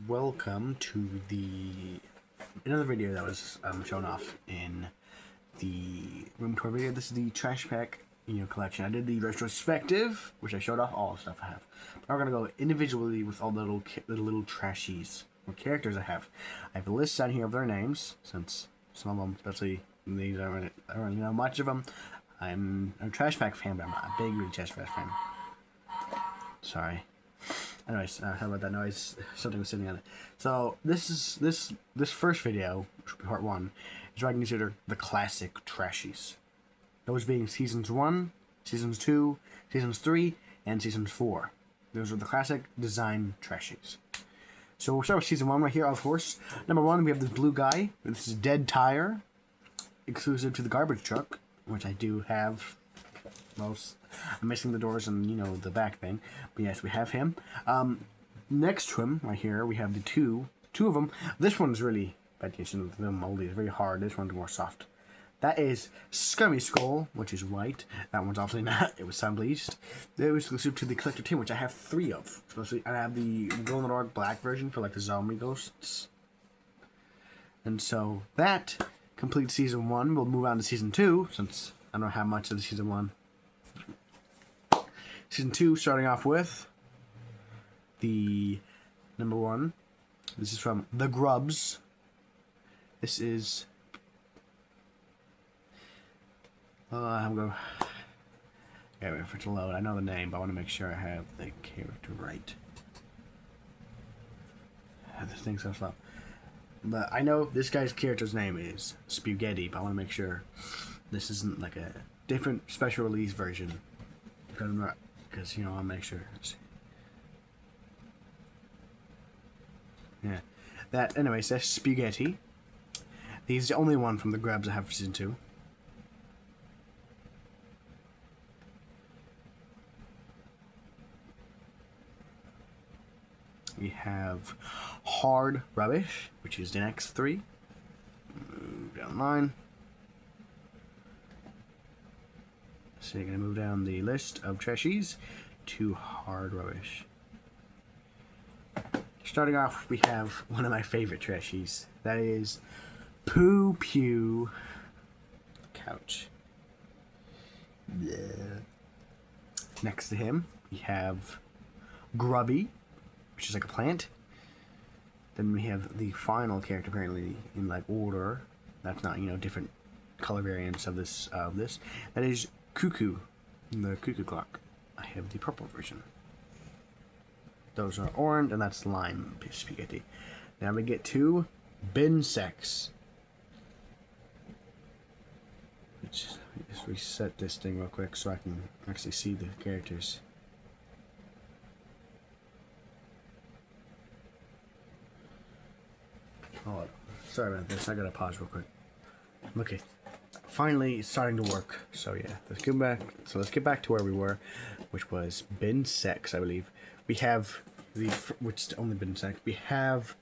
Welcome to another video that was shown off in the room tour video. This is the Trash Pack collection. I did the retrospective, which I showed off all the stuff I have. But we're gonna go individually with all the little trashies or characters I have. I have a list down here of their names, since some of them, especially these, I don't really know much of them. I'm a Trash Pack fan, but I'm not a big Trash Pack fan. Sorry. Anyways, how about that noise? Something was sitting on it. So this first video, which will be part one, is what I consider the classic trashies. Those being seasons 1, seasons 2, seasons 3, and seasons 4. Those are the classic design trashies. So we'll start with season 1 right here, of course. Number 1, we have this blue guy. This is Dead Tire, exclusive to the garbage truck, which I do have. I'm missing the doors and the back thing, but yes, we have him. Next to him right here we have the two of them. This one's really bad condition. The moldy is very hard. This one's more soft. That is Scummy Skull, which is white. That one's obviously not. It was sun bleached. It was exclusive to the Collector Team, which I have 3 of. Especially, I have the glow in the dark black version for like the zombie ghosts. And so that completes season 1. We'll move on to season 2 since I don't have much of the season 1. Season 2, starting off with the number 1. This is from The Grubs. This is... I'm going to wait for it to load. I know the name, but I want to make sure I have the character right. This thing's so slow. But I know this guy's character's name is Spaghetti, but I want to make sure this isn't like a different special release version. Because I'll make sure. Yeah. Anyways, that's Spaghetti. He's the only one from the Grubs I have for season 2. We have Hard Rubbish, which is the next 3. Move down the line. So you're going to move down the list of trashies to Hard Rubbish. Starting off, we have one of my favorite trashies. That is Poo Pew Couch. Yeah. Next to him, we have Grubby, which is like a plant. Then we have the final character, apparently in like order. That's not different color variants of this. That is Cuckoo, the Cuckoo Clock. I have the purple version. Those are orange, and that's lime spaghetti. Now we get to Bin Sex. Just reset this thing real quick so I can actually see the characters. Hold on. Sorry about this. I gotta pause real quick. Okay. Finally, it's starting to work. So yeah, let's get back to where we were, which was Bin Sex, I believe. We have which is only Bin Sex. We have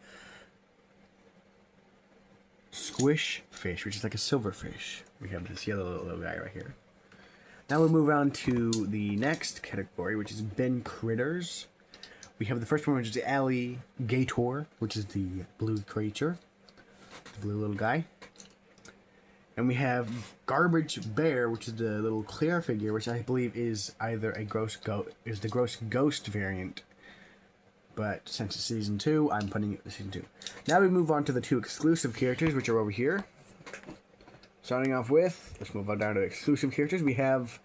Squish Fish, which is like a silverfish. We have this yellow little guy right here. Now we'll move on to the next category, which is Bin Critters. We have the first one, which is the Alligator, which is the blue creature, the blue little guy. And we have Garbage Bear, which is the little clear figure, which I believe is either the gross ghost variant. But since it's season 2, I'm putting it in season 2. Now we move on to the 2 exclusive characters, which are over here. Starting off with, let's move on down to exclusive characters. We have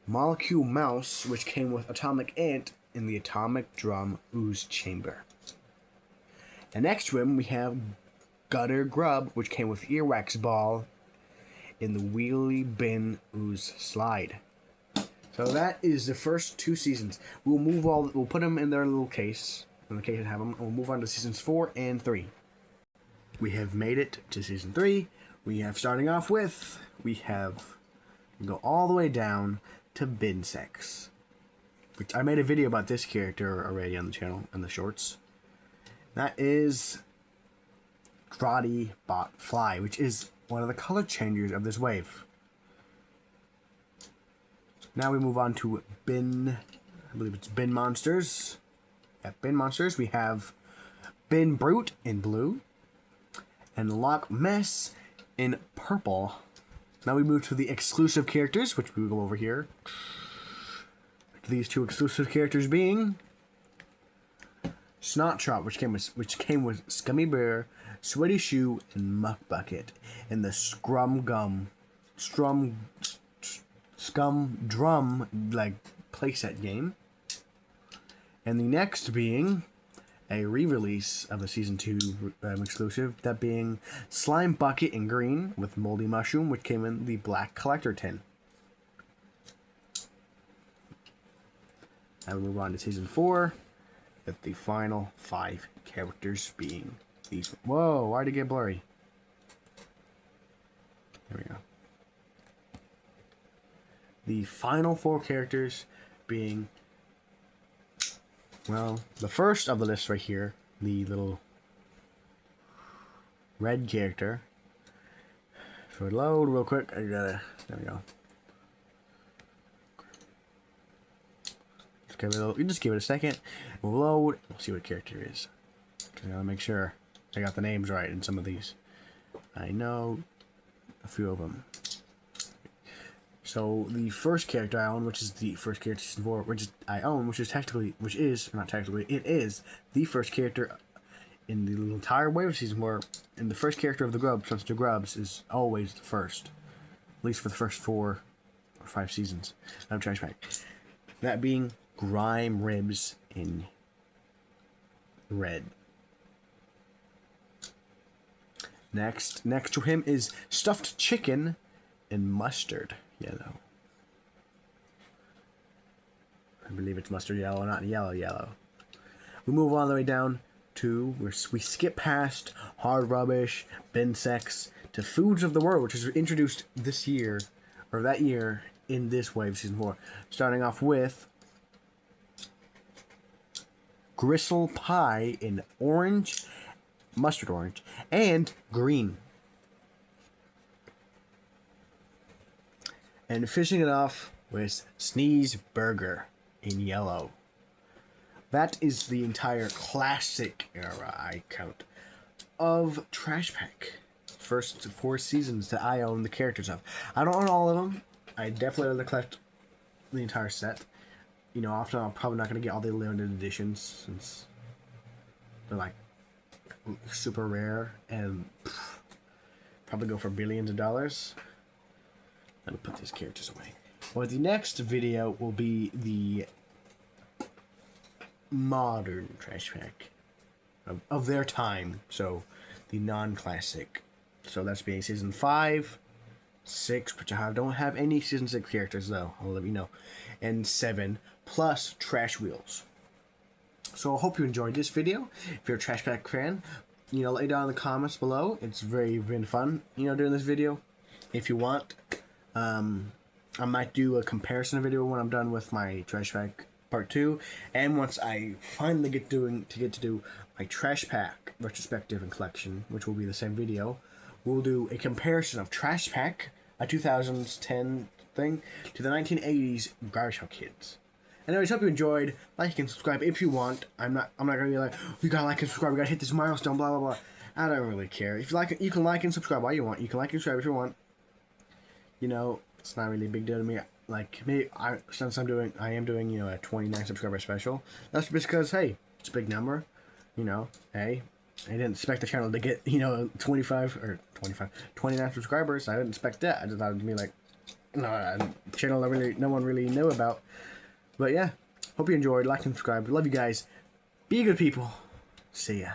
Molecule Mouse, which came with Atomic Ant in the Atomic Drum Ooze Chamber. And next to him, we have Gutter Grub, which came with Earwax Ball in the Wheelie Bin Ooze Slide. So that is the first 2 seasons. We'll put them in their little case, in the case I have them, and we'll move on to seasons 4 and 3. We have made it to season 3. We have, starting off with, we go all the way down to Bin Sex, which I made a video about this character already on the channel, in the shorts. That is Karate Bot Fly, which is one of the color changers of this wave. Now we move on to I believe it's Bin Monsters. At Bin Monsters, we have Ben Brute in blue, and Loch Mess in purple. Now we move to the exclusive characters, which we will go over here. These two exclusive characters being Snot Trot, which came with Scummy Bear, Sweaty Shoe, and Muck Bucket in the Scum Drum like playset game. And the next being a re-release of a Season 2 exclusive, that being Slime Bucket in green with Moldy Mushroom, which came in the black collector tin. And we move on to Season 4, with the final 5 characters being these. Whoa, why'd it get blurry? There we go. The final 4 characters being, well, the first of the list right here, the little red character. So load real quick. There we go. Just give it a second. We'll load. We'll see what character it is. Okay, I'll make sure I got the names right in some of these. I know a few of them. So the first character I own, which is the first character Season 4, it is the first character in the entire wave of Season 4, and the first character of the Grubs, since the Grubs is always the first, at least for the first 4 or 5 seasons of Trash Pack. That being Grime Ribs in red. Next to him is Stuffed Chicken in mustard yellow. I believe it's mustard yellow, not yellow. We move all the way down to where we skip past Hard Rubbish, Bin Sex, to Foods of the World, which was introduced this year, or that year, in this wave Season 4. Starting off with Gristle Pie in orange, mustard orange, and green. And finishing it off with Sneeze Burger in yellow. That is the entire classic era, I count, of Trash Pack. First 4 seasons that I own the characters of. I don't own all of them. I definitely only collect the entire set. You know, often I'm probably not going to get all the limited editions, since they're like super rare and probably go for billions of dollars. Let me put these characters away. Well, the next video will be the modern Trash Pack of their time. So, the non-classic. So, that's being Season 5, 6, which I don't have any Season 6 characters, though. I'll let you know. And 7, plus Trash Wheels. So, I hope you enjoyed this video. If you're a Trash Pack fan, you know, lay down in the comments below. It's been fun, you know, doing this video. If you want, I might do a comparison video when I'm done with my Trash Pack Part 2, and once I finally get to do my Trash Pack retrospective and collection, which will be the same video, we'll do a comparison of Trash Pack, a 2010 thing, to the 1980s Garbage Pail Kids. Anyways, hope you enjoyed. Like and subscribe if you want. I'm not gonna be like, you gotta like and subscribe, we gotta hit this milestone, blah blah blah. I don't really care. If you like it, you can like and subscribe all you want. You can like and subscribe if you want. You know, it's not really a big deal to me. Like me, since I am doing, you know, a 29 subscriber special. That's because, hey, it's a big number. You know, hey, I didn't expect the channel to get, you know, 29 subscribers. I didn't expect that. I just thought it'd be like, no, a channel that no one really knew about. But yeah, hope you enjoyed. Like and subscribe. Love you guys. Be good people. See ya.